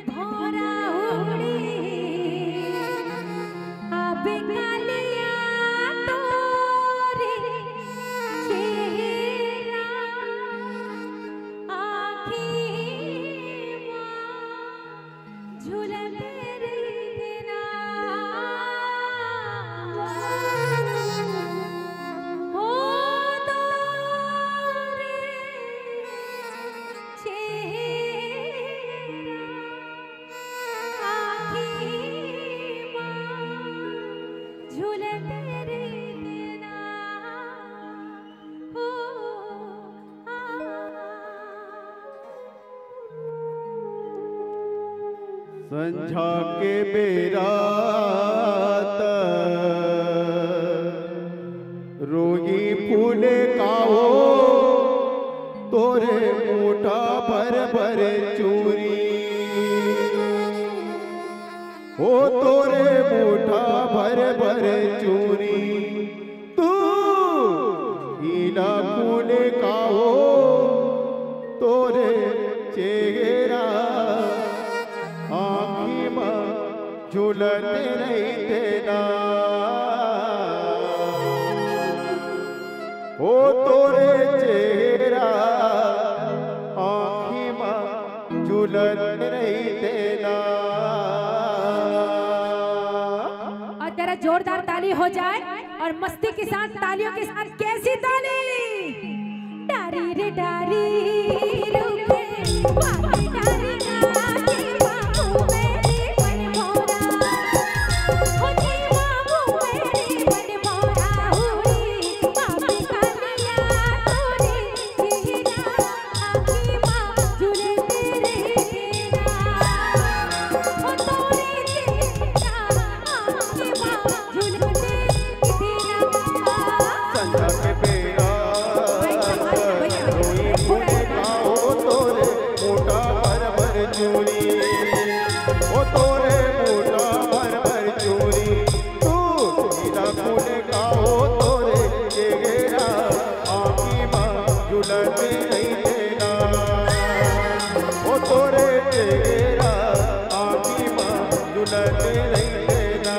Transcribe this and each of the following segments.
भोरा उड़ी अबे कालिया तोरे चेहरा आँखी झूलते रहना हो तोरे चेहरा आँखी झूलते रहना हो संझा के बेरा रोगी फूले काओ तोरे मोटा भर भर चूरी हो तोरे मोटा भर भर चूरी तू हीला फूले काओ तोरे चेहरा आँखी में झूलते रहते ना हो तोरे चेहरा आँखी में झूलते रहते ना। और जरा जोरदार ताली हो जाए और मस्ती के साथ तालियों के साथ कैसी ताली डारी रे डारी रुके वाली डारी डारी बाबू मेरे मन मोरा हो जी बाबू मेरे मन मोरा हुई बाबू कालिया तोरे चेहरा आँखी माँ झूलते रहना हो तोरे चेहरा आँखी माँ झूलते रहना। संझा के बेरा रोई फूले काओ तोरे मोटा भर भर चूड़ी ओ तोरे मोटा भर भर चूड़ी तू हीरा फूले काओ तोरे चेहरा आँखी माँ झूलते रहते ना ओ तोरे चेहरा आँखी माँ झूलते रहते ना।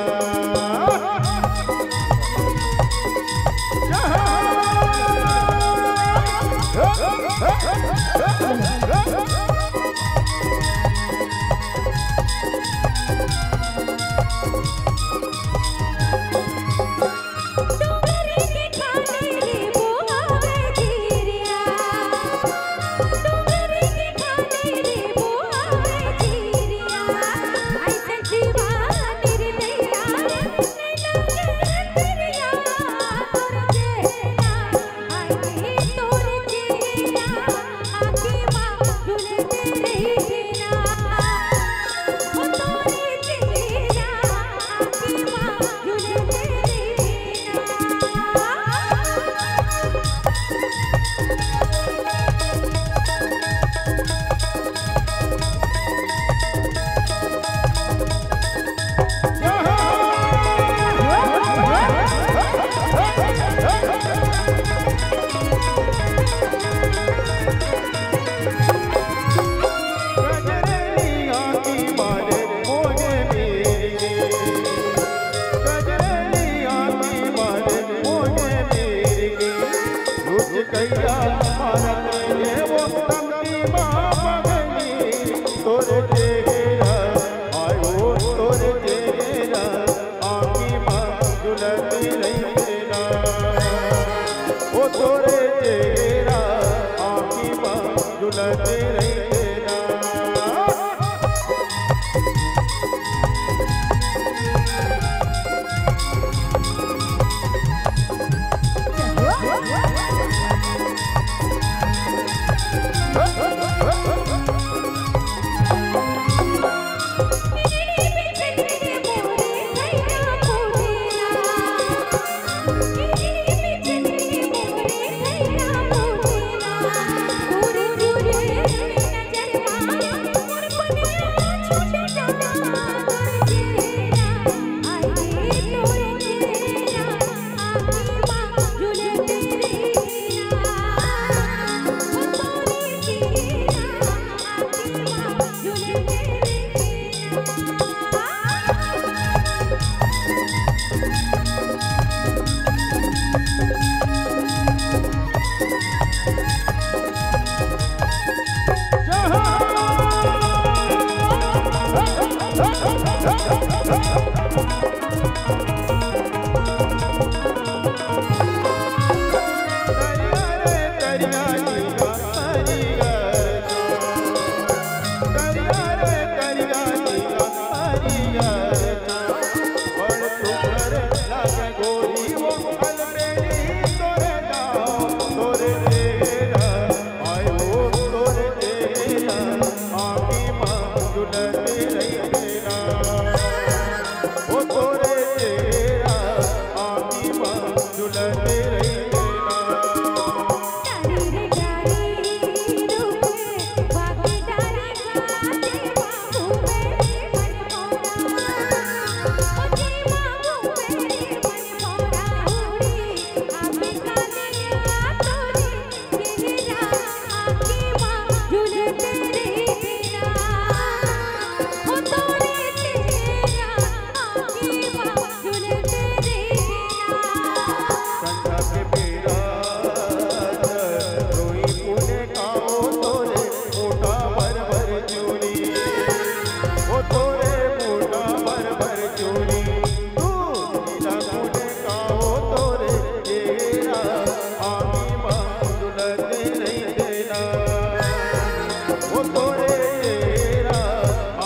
तेरा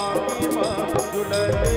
आकी मां दुल्हन